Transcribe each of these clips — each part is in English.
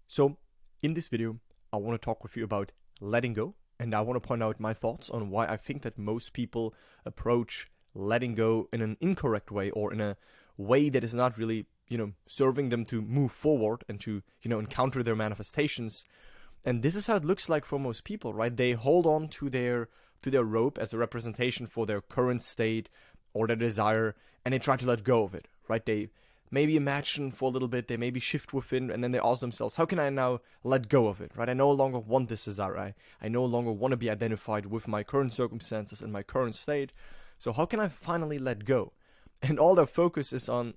So in this video, I want to talk with you about letting go, and I want to point out my thoughts on why I think that most people approach letting go in an incorrect way, or in a way that is not really, serving them to move forward and to, encounter their manifestations. And this is how it looks like for most people, right? They hold on to their rope as a representation for their current state or their desire, and they try to let go of it, right? They maybe imagine for a little bit, they maybe shift within, and then they ask themselves, how can I now let go of it, right? I no longer want this desire. I no longer want to be identified with my current circumstances and my current state. So how can I finally let go? And all their focus is on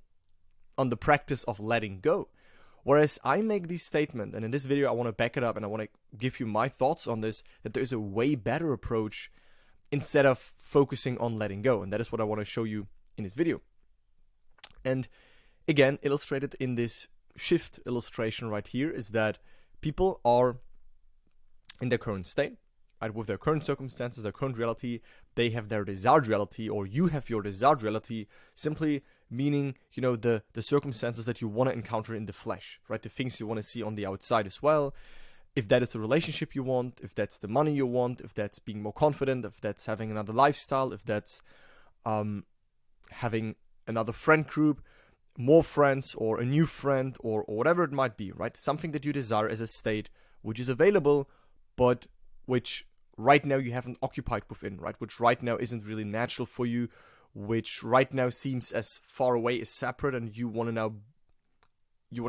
the practice of letting go. Whereas I make this statement, and in this video I want to back it up, and I want to give you my thoughts on this, that there is a way better approach instead of focusing on letting go. And that is what I want to show you in this video. And again, illustrated in this shift illustration right here is that people are in their current state, right? With their current circumstances, their current reality, they have their desired reality, or you have your desired reality, simply meaning, the circumstances that you want to encounter in the flesh, right? The things you want to see on the outside as well. If that is the relationship you want, if that's the money you want, if that's being more confident, if that's having another lifestyle, if that's having another friend group, more friends, or a new friend, or whatever it might be, right? Something that you desire as a state which is available, but which right now you haven't occupied within, right? Which right now isn't really natural for you, which right now seems as far away, as separate, and you want to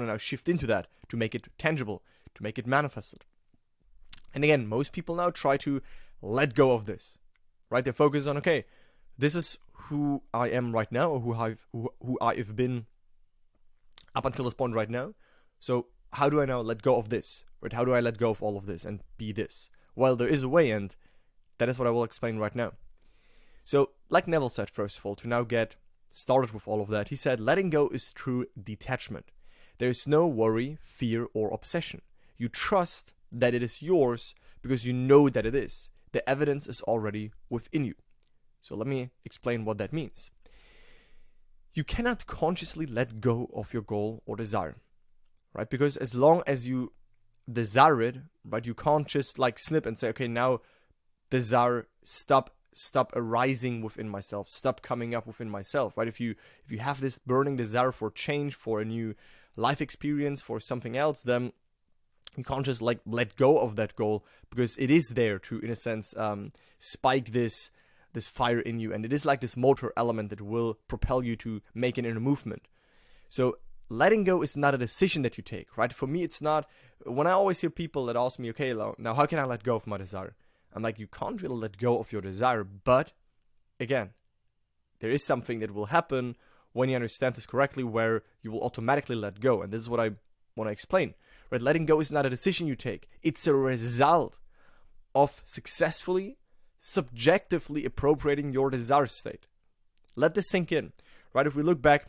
now shift into that to make it tangible, to make it manifested. And again, most people now try to let go of this, right? They focus on, okay, this is who I am right now, or who I've been up until this point right now. So how do I now let go of this, right? How do I let go of all of this and be this? Well, there is a way, and that is what I will explain right now. So, like Neville said, first of all, to now get started with all of that, he said, letting go is true detachment. There is no worry, fear, or obsession. You trust that it is yours because you know that it is. The evidence is already within you. So let me explain what that means. You cannot consciously let go of your goal or desire, right? Because as long as you desire it, right, you can't just like snip and say, okay, now desire, stop arising within myself, stop coming up within myself, right? If you have this burning desire for change, for a new life experience, for something else, then you can't just like let go of that goal, because it is there to, in a sense, spike this fire in you, and it is like this motor element that will propel you to make an inner movement. So letting go is not a decision that you take, right? For me, it's not. When I always hear people that ask me, okay, now how can I let go of my desire? I'm like, you can't really let go of your desire, but again, there is something that will happen when you understand this correctly, where you will automatically let go. And this is what I want to explain, right? Letting go is not a decision you take. It's a result of successfully, subjectively appropriating your desire state. Let this sink in, right? If we look back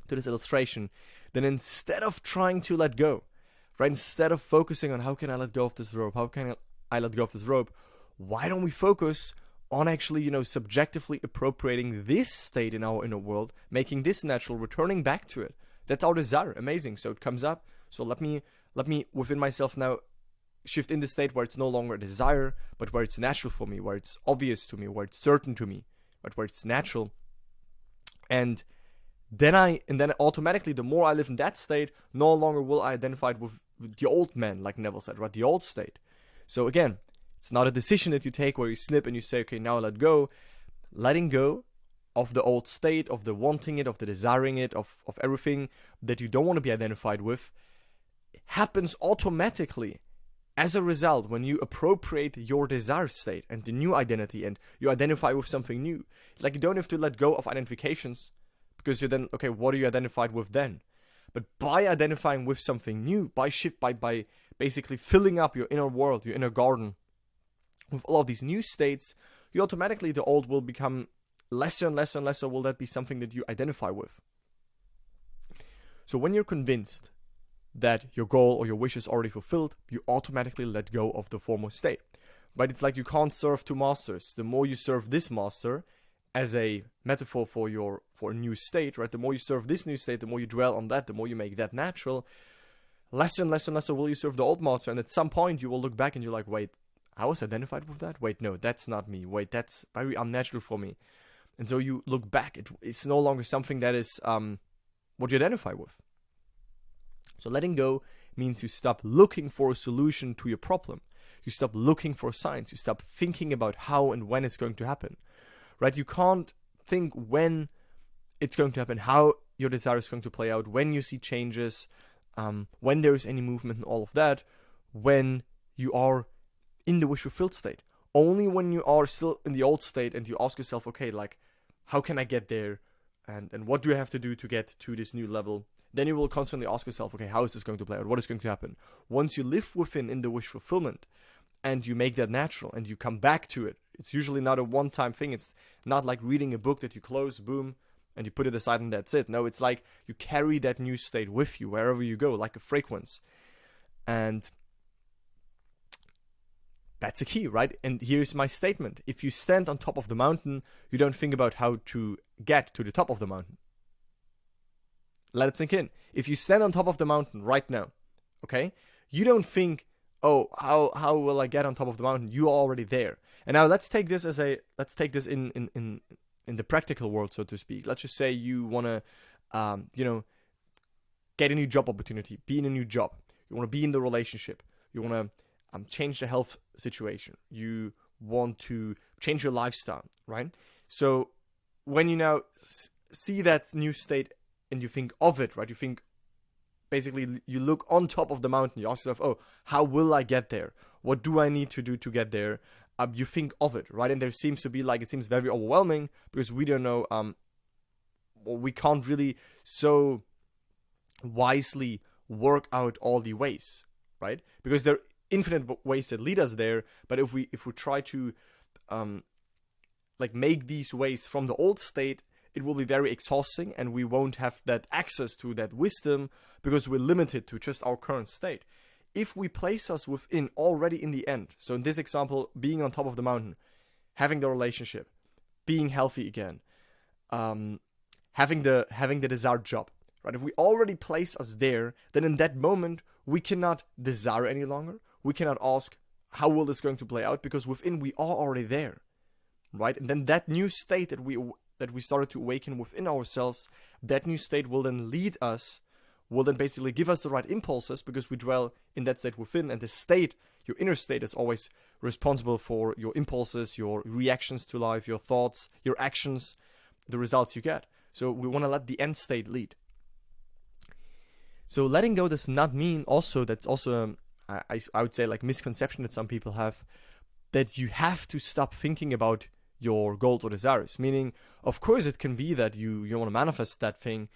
to this illustration, then instead of trying to let go, right, instead of focusing on how can I let go of this rope, how can I let go of this rope, why don't we focus on actually, subjectively appropriating this state in our inner world, making this natural, returning back to it. That's our desire. Amazing. So it comes up. So let me within myself now shift in the state where it's no longer a desire, but where it's natural for me, where it's obvious to me, where it's certain to me, but where it's natural. And then automatically, the more I live in that state, no longer will I identify with the old man, like Neville said, right? The old state. So again, it's not a decision that you take where you snip and you say, okay, now let go. Letting go of the old state, of the wanting it, of the desiring it, of everything that you don't want to be identified with, happens automatically as a result when you appropriate your desire state and the new identity, and you identify with something new. Like, you don't have to let go of identifications, because you're then, okay, what are you identified with then? But by identifying with something new, by basically filling up your inner world, your inner garden, with all of these new states, you automatically, the old will become lesser and lesser and lesser, will that be something that you identify with. So when you're convinced that your goal or your wish is already fulfilled, you automatically let go of the former state. Right? It's like you can't serve two masters. The more you serve this master, as a metaphor for a new state, right? The more you serve this new state, the more you dwell on that, the more you make that natural, less and less and less will you serve the old master. And at some point you will look back and you're like, wait, I was identified with that? Wait, no, that's not me. Wait, that's very unnatural for me. And so you look back, it's no longer something that is what you identify with. So letting go means you stop looking for a solution to your problem. You stop looking for signs. You stop thinking about how and when it's going to happen, right? You can't think when it's going to happen, how your desire is going to play out, when you see changes, when there is any movement and all of that, when you are in the wish fulfilled state. Only when you are still in the old state and you ask yourself, okay, like, how can I get there? And what do I have to do to get to this new level? Then you will constantly ask yourself, okay, how is this going to play out? What is going to happen? Once you live within in the wish fulfillment and you make that natural and you come back to it, it's usually not a one-time thing. It's not like reading a book that you close, boom, and you put it aside and that's it. No, it's like you carry that new state with you wherever you go, like a fragrance. And that's a key, right? And here's my statement. If you stand on top of the mountain, you don't think about how to get to the top of the mountain. Let it sink in. If you stand on top of the mountain right now, okay, you don't think, oh, how will I get on top of the mountain? You are already there. And now let's take this in the practical world, so to speak. Let's just say you want to, get a new job opportunity, be in a new job. You want to be in the relationship. You want to change the health situation. You want to change your lifestyle, right? So when you now see that new state and you think of it, right? You think, basically, you look on top of the mountain. You ask yourself, oh, how will I get there? What do I need to do to get there? You think of it, right? And there seems to be it seems very overwhelming because we don't know, we can't really so wisely work out all the ways, right? Because there are infinite ways that lead us there. But if we try to make these ways from the old state, it will be very exhausting and we won't have that access to that wisdom because we're limited to just our current state. If we place us within already in the end, so in this example, being on top of the mountain, having the relationship, being healthy again, having the desired job, right? If we already place us there, then in that moment, we cannot desire any longer. We cannot ask, how will this going to play out? Because within we are already there, right? And then that new state that we started to awaken within ourselves, that new state will then lead us, will then basically give us the right impulses because we dwell in that state within. And the state, your inner state, is always responsible for your impulses, your reactions to life, your thoughts, your actions, the results you get. So we want to let the end state lead. So letting go does not mean also, that's also, I would say, misconception that some people have, that you have to stop thinking about your goals or desires. Meaning, of course, it can be that you want to manifest that thing,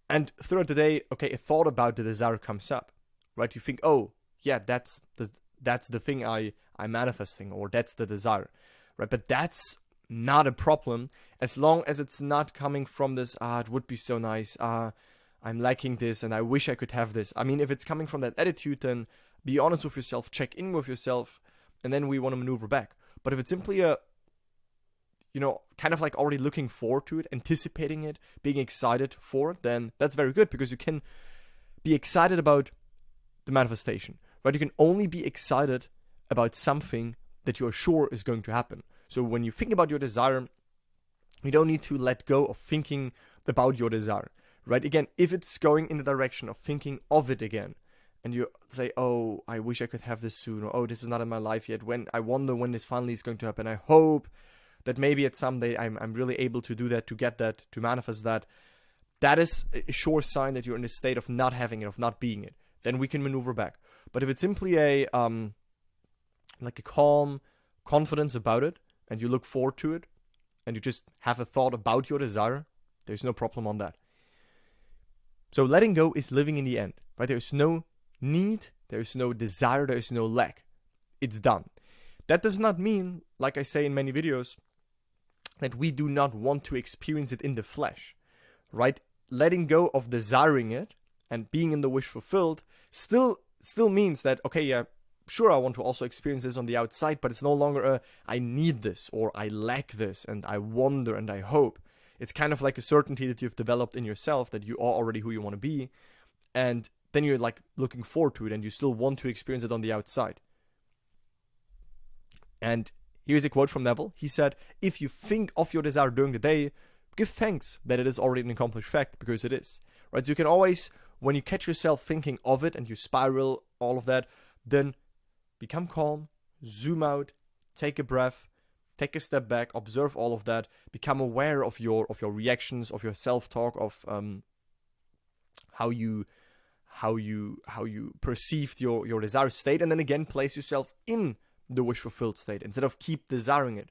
and throughout the day, okay, a thought about the desire comes up, right? You think, oh, yeah, that's the thing I'm manifesting, or that's the desire, right? But that's not a problem as long as it's not coming from this, it would be so nice, I'm lacking this and I wish I could have this. I mean, if it's coming from that attitude, then be honest with yourself, check in with yourself, and then we want to maneuver back. But if it's simply kind of like already looking forward to it, anticipating it, being excited for it, then that's very good because you can be excited about the manifestation, right? You can only be excited about something that you're sure is going to happen. So when you think about your desire, you don't need to let go of thinking about your desire, right? Again, if it's going in the direction of thinking of it again, and you say, oh, I wish I could have this soon, or oh, this is not in my life yet, I wonder when this finally is going to happen, I hope that maybe at some day I'm really able to do that, to get that, to manifest that. That is a sure sign that you're in a state of not having it, of not being it. Then we can maneuver back. But if it's simply a calm confidence about it, and you look forward to it, and you just have a thought about your desire, there's no problem on that. So letting go is living in the end, right? There's no need, there's no desire, there's no lack. It's done. That does not mean, like I say in many videos, that we do not want to experience it in the flesh, right? Letting go of desiring it and being in the wish fulfilled still means that, okay, yeah, sure, I want to also experience this on the outside, but it's no longer I need this, or I lack this, and I wonder and I hope. It's kind of like a certainty that you've developed in yourself that you are already who you want to be, and then you're like looking forward to it and you still want to experience it on the outside. And here's a quote from Neville. He said, "If you think of your desire during the day, give thanks that it is already an accomplished fact, because it is." Right? So you can always, when you catch yourself thinking of it and you spiral, all of that, then become calm, zoom out, take a breath, take a step back, observe all of that, become aware of your reactions, of your self-talk, of how you perceived your desired state, and then again place yourself in the wish fulfilled state instead of keep desiring it.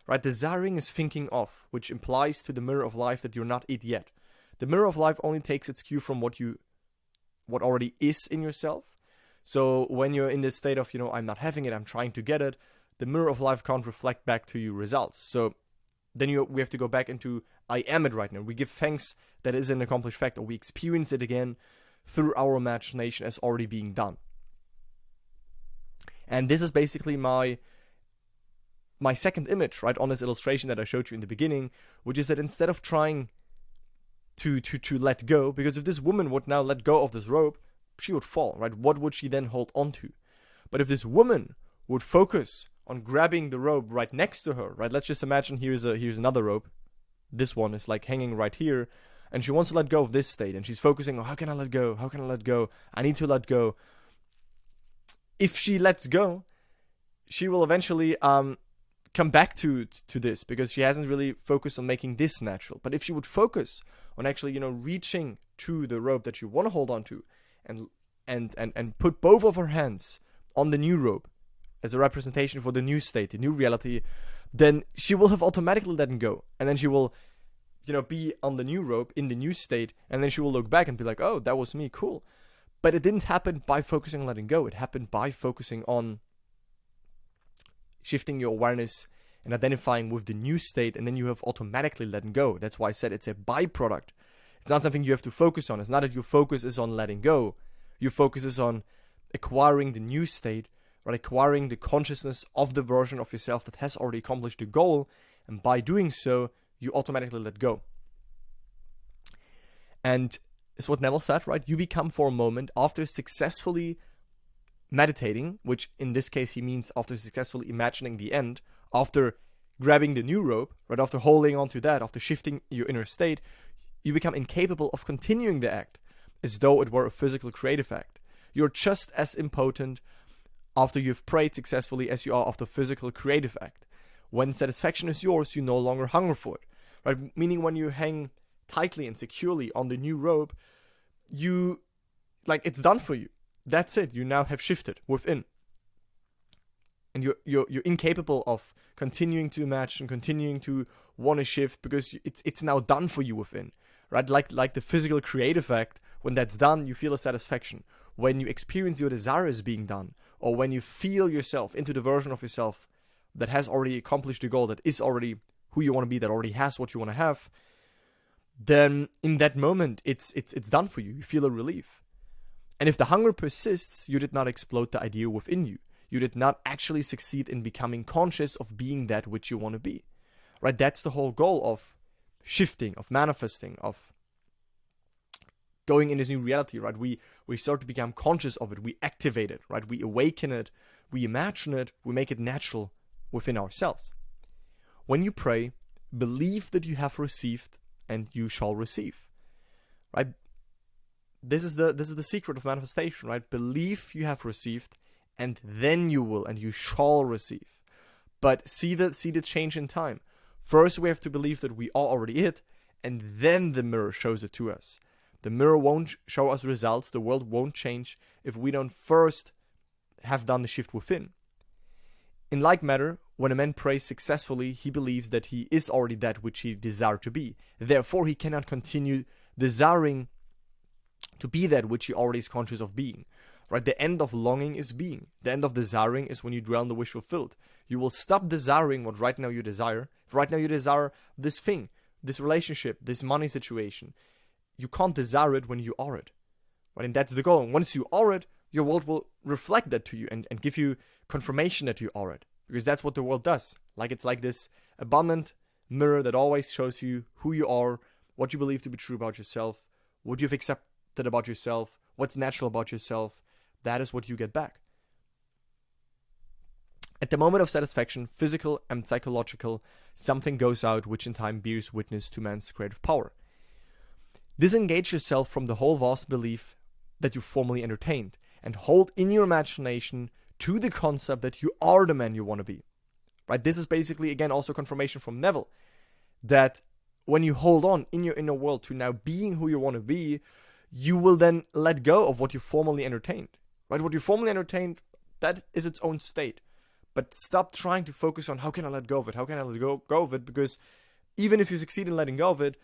Right? Desiring is thinking of, which implies to the mirror of life that you're not it yet. The mirror of life only takes its cue from what already is in yourself. So when you're in this state of, I'm not having it, I'm trying to get it, the mirror of life can't reflect back to you results. So then we have to go back into I am it right now. We give thanks that is an accomplished fact, or we experience it again through our imagination as already being done. And this is basically my second image, right, on this illustration that I showed you in the beginning, which is that instead of trying to let go, because if this woman would now let go of this rope, she would fall, right? What would she then hold on to? But if this woman would focus on grabbing the rope right next to her, right? Let's just imagine here's another rope. This one is like hanging right here, and she wants to let go of this state, and she's focusing on, how can I let go? How can I let go? I need to let go. If she lets go, she will eventually come back to this, because she hasn't really focused on making this natural. But if she would focus on actually, reaching to the rope that you want to hold on to, and put both of her hands on the new rope as a representation for the new state, the new reality, then she will have automatically let go. And then she will, be on the new rope in the new state, and then she will look back and be like, oh, that was me, cool. But it didn't happen by focusing on letting go. It happened by focusing on shifting your awareness and identifying with the new state, and then you have automatically let go. That's why I said it's a byproduct. It's not something you have to focus on. It's not that your focus is on letting go. Your focus is on acquiring the new state, right? Acquiring the consciousness of the version of yourself that has already accomplished the goal, and by doing so, you automatically let go. And it's what Neville said, right? You become for a moment, after successfully meditating, which in this case he means after successfully imagining the end, after grabbing the new rope, right, after holding on to that, after shifting your inner state, you become incapable of continuing the act as though it were a physical creative act. You're just as impotent after you've prayed successfully as you are after physical creative act. When satisfaction is yours, you no longer hunger for it, right? Meaning when you hang tightly and securely on the new rope, it's done for you. That's it. You now have shifted within, and you're incapable of continuing to imagine, continuing to want to shift, because it's now done for you within, right? Like the physical creative act. When that's done, you feel a satisfaction. When you experience your desire as being done, or when you feel yourself into the version of yourself that has already accomplished the goal, that is already who you want to be, that already has what you want to have, then in that moment, it's done for you. You feel a relief. And if the hunger persists, you did not explode the idea within you. You did not actually succeed in becoming conscious of being that which you want to be, right? That's the whole goal of shifting, of manifesting, of going in this new reality, right? We start to become conscious of it. We activate it, right? We awaken it. We imagine it. We make it natural within ourselves. When you pray, believe that you have received, and you shall receive, right? This is the secret of manifestation, right? Believe you have received, and then you will, and you shall receive. But see the change in time. First, we have to believe that we are already it, and then the mirror shows it to us. The mirror won't show us results. The world won't change if we don't first have done the shift within. In like manner, when a man prays successfully, he believes that he is already that which he desired to be. Therefore, he cannot continue desiring to be that which he already is conscious of being. Right? The end of longing is being. The end of desiring is when you dwell in the wish fulfilled. You will stop desiring what right now you desire. If right now you desire this thing, this relationship, this money situation, you can't desire it when you are it. Right? And that's the goal. And once you are it, your world will reflect that to you and give you confirmation that you are it. Because that's what the world does. It's like this abundant mirror that always shows you who you are, what you believe to be true about yourself, what you've accepted about yourself, what's natural about yourself, that is what you get back. At the moment of satisfaction, physical and psychological, something goes out which in time bears witness to man's creative power. Disengage yourself from the whole vast belief that you formerly entertained, and hold in your imagination to the concept that you are the man you want to be. Right? This is basically, again, also confirmation from Neville, that when you hold on in your inner world to now being who you want to be, you will then let go of what you formerly entertained. Right? What you formerly entertained, that is its own state. But stop trying to focus on how can I let go of it? How can I let go of it? Because even if you succeed in letting go of it,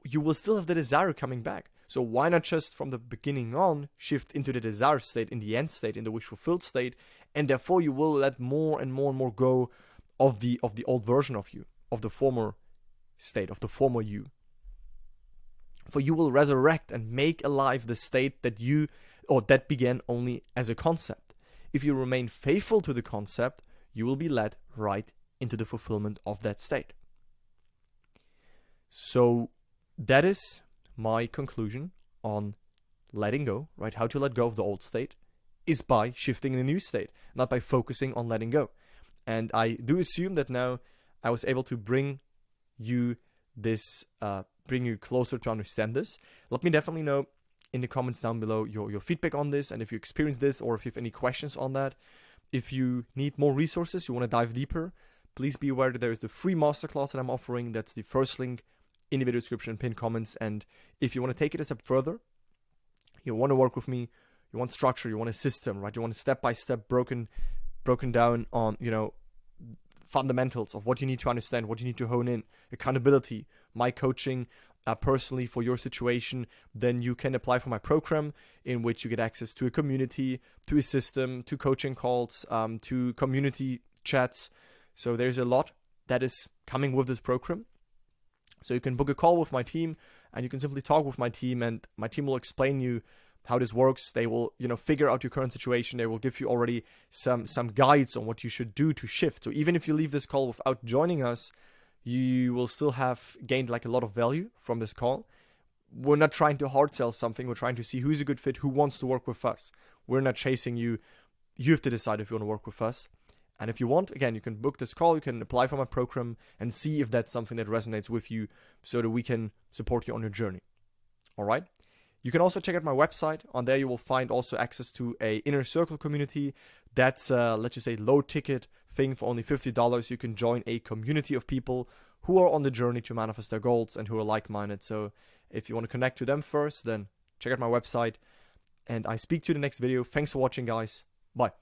you will still have the desire coming back. So why not just from the beginning on shift into the desire state, in the end state, in the wish fulfilled state, and therefore you will let more and more go of the old version of you, of the former state, of the former you. For you will resurrect and make alive the state that began only as a concept. If you remain faithful to the concept, you will be led right into the fulfillment of that state. So that is my conclusion on letting go, right? How to let go of the old state is by shifting in the new state, not by focusing on letting go. And I do assume that now I was able to bring you closer to understand this. Let me definitely know in the comments down below your feedback on this, and if you experienced this or if you have any questions on that. If you need more resources, you want to dive deeper, please be aware that there is the free masterclass that I'm offering. That's the first link in the video description, pinned comments. And if you want to take it a step further, you want to work with me, you want structure, you want a system, right? You want a step-by-step broken down on, fundamentals of what you need to understand, what you need to hone in, accountability, my coaching personally for your situation, then you can apply for my program, in which you get access to a community, to a system, to coaching calls, to community chats. So there's a lot that is coming with this program. So you can book a call with my team, and you can simply talk with my team, and my team will explain you how this works. They will, figure out your current situation. They will give you already some guides on what you should do to shift. So even if you leave this call without joining us, you will still have gained a lot of value from this call. We're not trying to hard sell something. We're trying to see who's a good fit, who wants to work with us. We're not chasing you. You have to decide if you want to work with us. And if you want, again, you can book this call, you can apply for my program and see if that's something that resonates with you so that we can support you on your journey. All right? You can also check out my website. On there, you will find also access to a inner circle community. That's, let's just say, low ticket thing for only $50. You can join a community of people who are on the journey to manifest their goals and who are like-minded. So if you want to connect to them first, then check out my website. And I speak to you in the next video. Thanks for watching, guys. Bye.